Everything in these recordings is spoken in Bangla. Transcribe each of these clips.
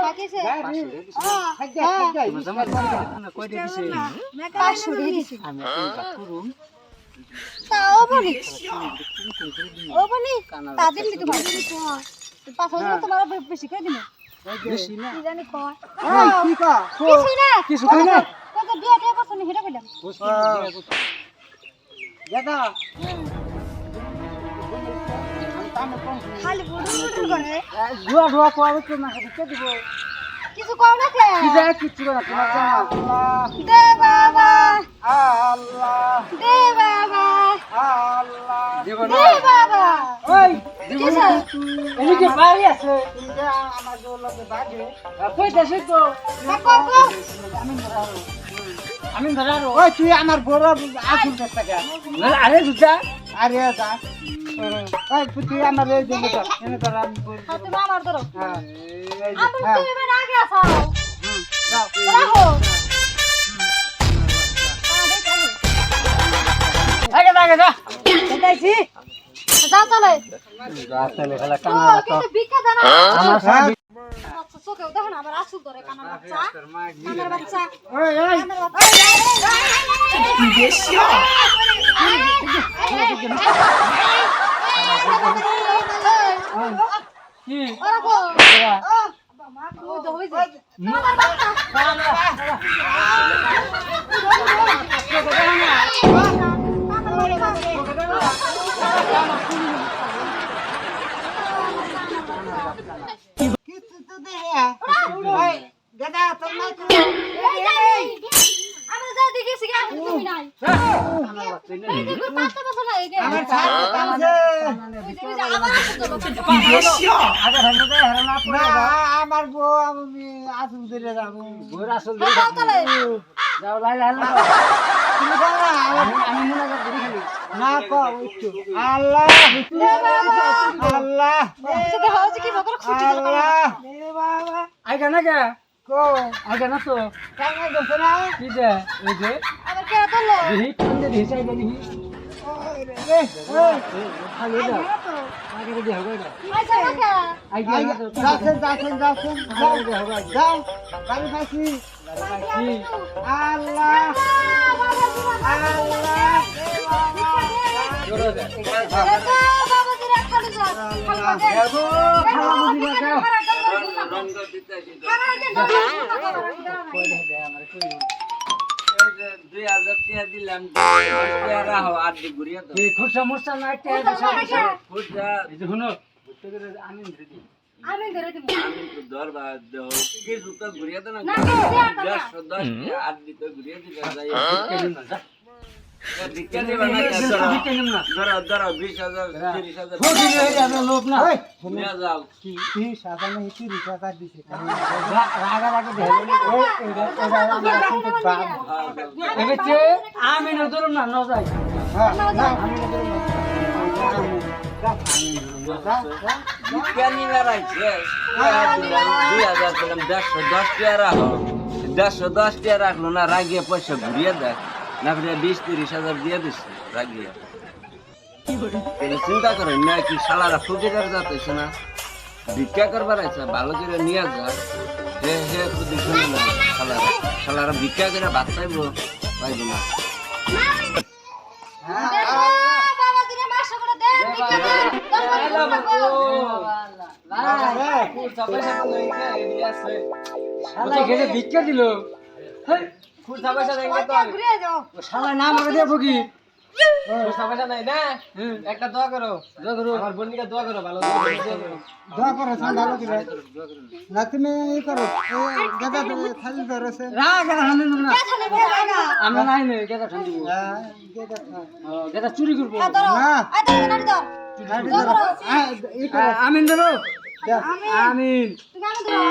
কাকিছে কয়টা দিছে পাঁচশো দিছি আমি করুম তাও বলি ও বলি তাদের নি তোমার 5,000 তোমার বেশি করে দিন বেশি না কি জানি কয় এই কি কা কিছু না কিছু কই না কত বিয়া টিয়া করছ নি হেটা কইলাম দাদা খালি বুড়ো বুড়ো করে ধোয়া ধোয়া কোয়া তো না দিতে দিব কিছু কও না কে কি যায় কিছু না তোমার জানা আল্লাহ দে বাবা আল্লাহ দে বাবা আল্লাহ দেব না দে বাবা ওই কিসে এদিকে বাড়ি আছে এটা আমার দৌলতে বাজে কইতাছিস তো কো কো আমি ধরারো ওই তুই আমার বড় আসুন টাকা আরে দুটা আরে দা ওই তুই আমার এই দিলে তো এনে ধর আমি তুমি আমার ধরো হ্যাঁ আমি তুমি আগে আছো যাও রাখো আগে আগে যা দেখাইছি যাও চলে রাস্তায় খেলা ও কিন্তু ভিক্ষা দাও না আমার সাথে বাচ্চা চোখে দেখো না আমার আসল ধরে কানার বাচ্চা কানার বাচ্চা ওই ওই কানার বাচ্চা কি ওরা গো মা তো হই যায় আমার বাচ্চা কিছু তো দে ওই দাদা তোমার আমরা যা দেখেছি কি আমি তুমি নাই এই দেখো পাঁচটা বছর লাগে গে আমার ছাড় কাছে আবার আসো তো আগে হেলে দে হেলে না পড়ে না আমার বউ আমি আসল ধরে যাব বউর আসল ধরে যাও চলে যাও লাই লাই তুমি বল না আমি মনে করে ধরে খালি না কো একটু আল্লাহ আল্লাহ সেটা হচ্ছে কি বকর খুঁটি ধরে আল্লাহ এ বাবা আইগা না কে কো আইগা না তো কাঙ্গা দছ না কি দে এই যে আবার কে তোলো দিহি কোন데 দিহি চাই দিহি ওই রে ওই খালি দাও আগে রে হবে না আচ্ছা কাকা আইগা যাচ্ছেন যাচ্ছেন যাচ্ছেন যাও যাও গাড়ি পাইছি আল্লাহ আল্লাহ বাবা দিরা খালি যা যাবো খালা বুঝি না যাও কই দে দে আমার কই 2000 টাকা দিলাম এই খুশা মুশা না একটা খুচরা এই যে শুনো বুঝতে করে আমি ধরে দিই আমি ধরে দিব দরবার দেও কিছু তো ঘুরিয়ে দেন না না 110 টাকা আর দিতে ঘুরিয়ে দিবে যাই কেন না যা ভিক্ষা দিবা না কেন না ধরো ধরো 20000 30000 ফকির হয়ে যাবে লোক না নিয়ে যাও কি সাদা না কি রিচার্জ দিছে রাগা রাগা দেবে ওই এটা আমরা কিন্তু বাপ এবেতে আমি না ধরুম না ন যাই হ্যাঁ আমি না ধরুম ভিক্ষা নিয়ে রাখছে 2000 দিলাম 110 টাকা রাখো 110 টাকা রাখলো না রাগিয়ে পয়সা ঘুরিয়ে দেয় না ফিরে 20-30 দিয়ে দিচ্ছে রাগিয়ে চিন্তা করেন না কি শালারা ফকিরের যাতেছে না ভিক্ষা করবার আছে ভালো করে নিয়ে যা হে হে খুদি শুনে না শালারা ভিক্ষা করে ভাত পাইব পাইব না বাবা দিরা মাসা করে দে ভিক্ষা দে শালা ঘেরে ভিক্ষা দিল খুচরা পয়সা দেন তো ঘুরে যাও শালা নাম আগে দেবো কি খুচরা পয়সা নাই না একটা দোয়া করো আমার বোনকে দোয়া করো ভালো দোয়া করো দোয়া করো ভালো করে না তুমি ই করো দাদা খালি ধরেছে রাগ আর হানে না খালি বেলা আমরা নাই নে গেদা ঠান্ডি গেদা চুরি করব না আই তো নাড়ি দাও আমিন ধরো আমিন তুমি আমি ধরো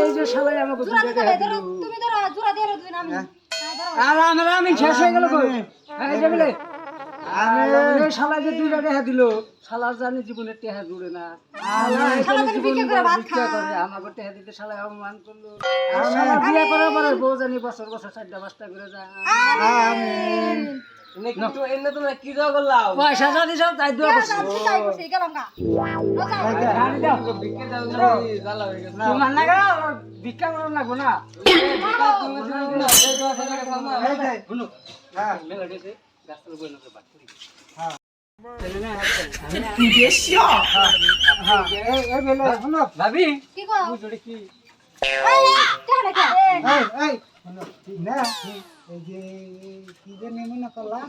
এই যে শালাই আমাকে জোড়া দিতে ধরো তুমি ধরো জোড়া দিয়ে ধরো তুমি আমি আর আমরা আমিন শেষ হয়ে গেল কই এই যে বলে আমি শালা যে দুইটা দেখা দিল শালা জানি জীবনে টেহা জুড়ে না শালা জানি ভিক্ষা করে ভাত খায়। আমাকে টেহা দিতে শালা অপমান করলো আর শালা বিয়ে করার পরে বউ জানি বছর বছর 4টা 5টা করে যায় আমিন এনে তোমরা কি দাও করলাম পয়সা যদি সব তাই দোয়া করছি আমি তাই করছি গেলাম গা রানি দাও ভিক্ষা দাও জ্বালা হয়ে গেছে তোমার না গা ভিক্ষা করো না গো না শুনো হ্যাঁ মেলা দিয়েছে গাছতলা বই না বাট করি হ্যাঁ হ্যাঁ এই বেলে শুনো ভাবি কি কও বুঝড়ি কি এই কেন কে এই শুনো ঠিক না এই যে কি যে নেমুনা করলাম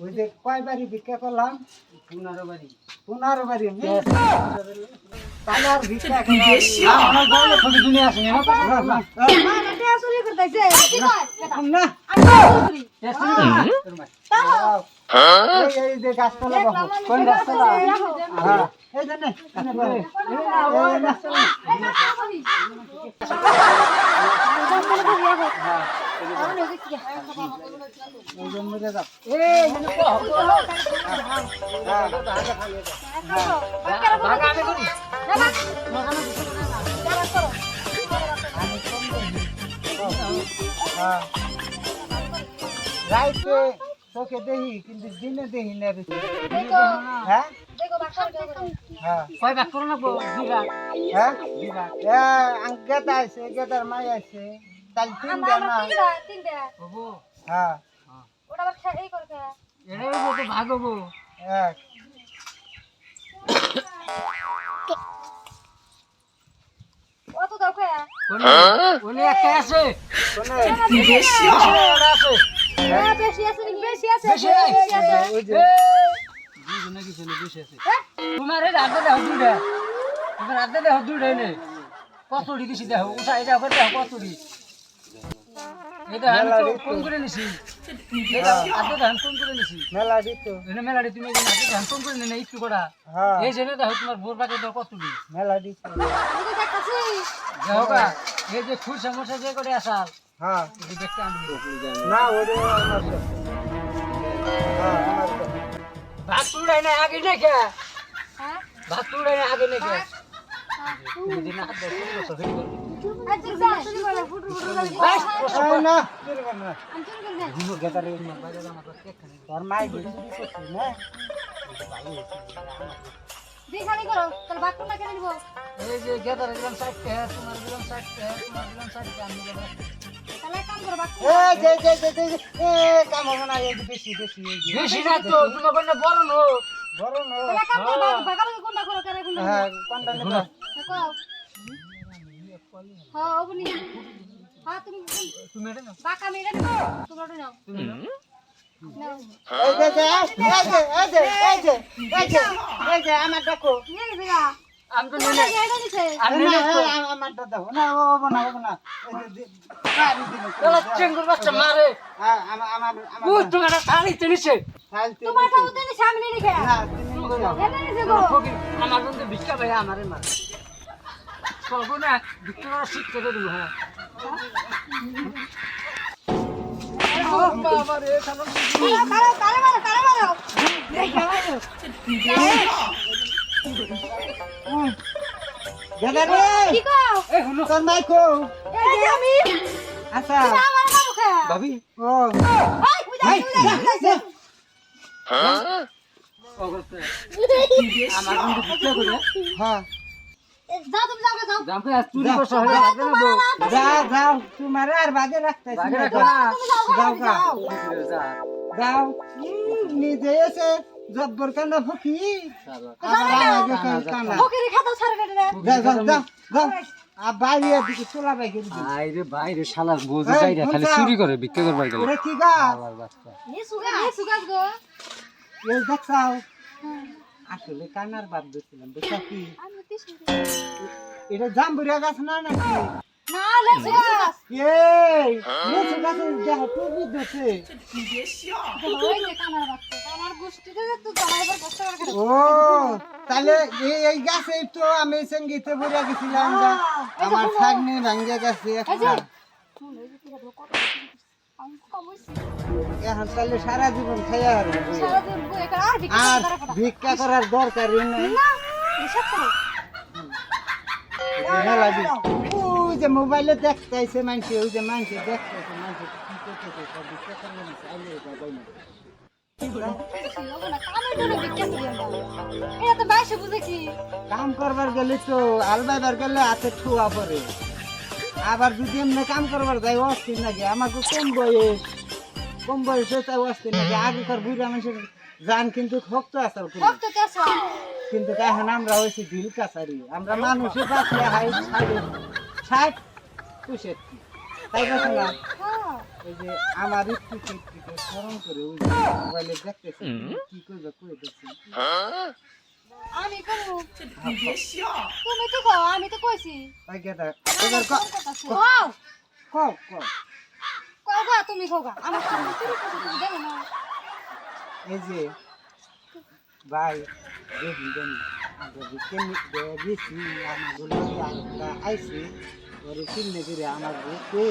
ওই যে কয়বারই ভিক্ষা করলাম 15 বাড়ি 15 বারই তাহলে আর ভিক্ষা আমার বলে ছোট দুনিয়া আছে না মা নাটে চুরি করতেছে কি কয় বেটা না আমি চুরি তাও এই যে গাছতলা বাবু কোন গাছতলা? হ্যাঁ এই যে নে এই যে মরে যাও এই যেন কো ভাগা আমি করি হ্যাঁ রাইতে চোখে দেখি কিন্তু দিনে দেখি না বেশি হ্যাঁ হ্যাঁ কয় ভাগ করো না দিবা হ্যাঁ গেদা আছে গেদার মাই আছে তাহলে তিন দেন না বাবু হ্যাঁ এটাই তো ভাগ হবো এক ওনে একটা আছে কোনে ওটা আছে ওই যে দুটো নাকি ছিল বেশি আছে তোমার এই রাতে দেখো দুইটা তোমার রাতে দেখো দুইটা নে কতড়ি দিছি দেখো উষা এটা করে দেখো কতড়ি এটা আমি তো ফোন করে নিছি এটা আদে ধান ফোন করে নিছি মেলা দিত এনে মেলাডি তুমি এই আদে ধান ফোন করে নেই একটু করা হ্যাঁ এই জেনে দেখো তোমার বোর বাকে দাও কতড়ি মেলা দিত দেখো কা এই যে খুশ সমস্যা যে করে আসাল হ্যাঁ এই দেখতে আমি না ওরে আমার তো হ্যাঁ আমার তো ভাত তুড়াই না আগে না কে ভাত তুড়াই না আগে না কে তুমি দিন হাত দাও শুরু করছো ফেল করবি এই না করবে না গুলো গেদারে তোর মাই গুলো করছিস না এই যে গেদার দিলাম 60 টাকা তোমার দিলাম 60 টাকা তোমার দিলাম 60 টাকা আমি দিলাম এই যে কাম হবে না এই যে বেশি বেশি এই যে বেশি না তো তোমার কোন বড় নো বড় না হ্যাঁ কোনটা নেবা তুমি এটা নাও তুমি নাও এই যে আমার দেখো আমি তো নিলে আমি না নিলে তো আমারটা দেখো না ও না এই যে আমি দিন চলো চেঙ্গুর বাচ্চা মারে হ্যাঁ আমার ও তোমার থালি চলিছে ফালতু তোমার সাথে সামনে লিখে না তুমি যাও এনে নিছে গো আমার বন্ধু ভিক্ষা ভাই আমারে মার সব না ভিক্ষা করা শিখতে দেবো হ্যাঁ ও বাবা রে সামনে তারে মারো গেদারে কি কও এই হুনো তোর মাই কো এই যে আমি আচ্ছা আমার মারো খা ভাবি ও এই বুঝা অগরতে আমার বন্ধু ভিক্ষা করে হ্যাঁ যাও তুমি যাও জামকে চুরি করছ হয়ে যাবে না বউ যাও তোমার আর বাজে রাখতেছি বাগে না রাখো না যাও যাও নিজে এসে জব্বর কান্না ফকি কান্না ফকিরি খাতা ছাড়বে না যাও আর বাইরে দিকে চলা বাইকে আইরে বাইরে শালা বোঝে যাইরা খালি চুরি করে ভিক্ষা করবার গেল ওরে কি গা আল্লাহর বাচ্চা নি সুগাস গো এই দেখছাও আসলে কান্নার বাদ দিছিলাম বুঝছা কি আমি তিস এটা জাম্বুরিয়া গাছ না নাকি না লে সুগাস এই লেচু গাছের দেহ টুপি দিছে ওই যে কানার বাচ্চা আমার গোষ্ঠীতে তো জামাইবার কষ্ট করে ও তাহলে এই গাছে তো আমি সঙ্গীতে ভরে গেছিলাম আমার ছাগনি ভাঙ্গে গেছে একটা এখন তাহলে সারা জীবন খাইয়া আর সারাদিন বই করে আর বিক্রি আর করে করে ভিক্ষা করার দরকারই নেই না এসব করো মেলা দিন ওই যে মোবাইলে দেখতেছে মানুষ ওই যে মানুষ দেখতেছে মানুষ কি করতেছে ভিক্ষা করবে না চাইলে এটা দেয় না হবো না, কামের জন্য ভিক্ষা করি আমরা। এটা তো বাইশে বুঝে কি? কাম করবার গেলে তো আলবাইবার গেলে হাতে ঠুয়া পড়ে, আবার যদি এমনি কাম করবার যাই অস্থির নাকি, আমাকে কম বয়সে তাই অস্থির নাকি। আগেকার বুড়া মানুষের জান কিন্তু শক্ত আছে, ভক্ত তো আছে। কিন্তু এখন আমরা হয়েছি ঢিল কাছারি, আমরা মানুষের পাশে হাই 60-65, তাই বলছে না? হ্যাঁ। এই যে আমার একটু স্মরণ করে ওই যে মোবাইলে দেখতেছি কি করবে কই দেখছি। আমি করবো। তুমি তো কও, আমি তো কইছি। ওই গেদা এবার কও। কও গা, তুমি কও গা। আমার সামনে তুমি দেখো না। এই যে ভাই দেখি জানি আমাদের কেমনি বেশি আমাদের আমরা আইছি ওরে কিনে করে আমার বুকে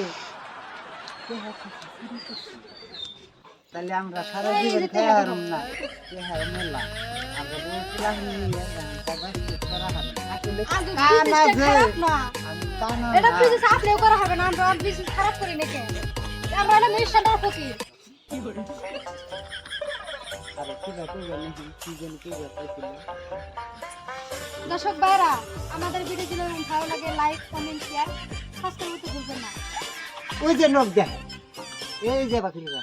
তাহলে আমরা সারা জীবন খেয়ে হারুম না, খেয়ে হারুম মেলা আমরা বলছিলাম নিয়ে করা হবে আসলে আগে কানা বিজনেসটা যে খারাপ না। আমি কানা এটা না। বিজনেস আপনিও করা হবে না, আমরা বিজনেস খারাপ করি নাকি? আমরা না মিশনটার ফকির। আরে কি ব্যাপার জানি কি জানি কি ব্যাপার ছিল। দর্শক ভাইরা, আমাদের ভিডিও যদি ভালো লাগে লাইক কমেন্ট শেয়ার সাবস্ক্রাইব করতে ভুলবেন না। ওই যে লোক দেখ এই যে বাকিরা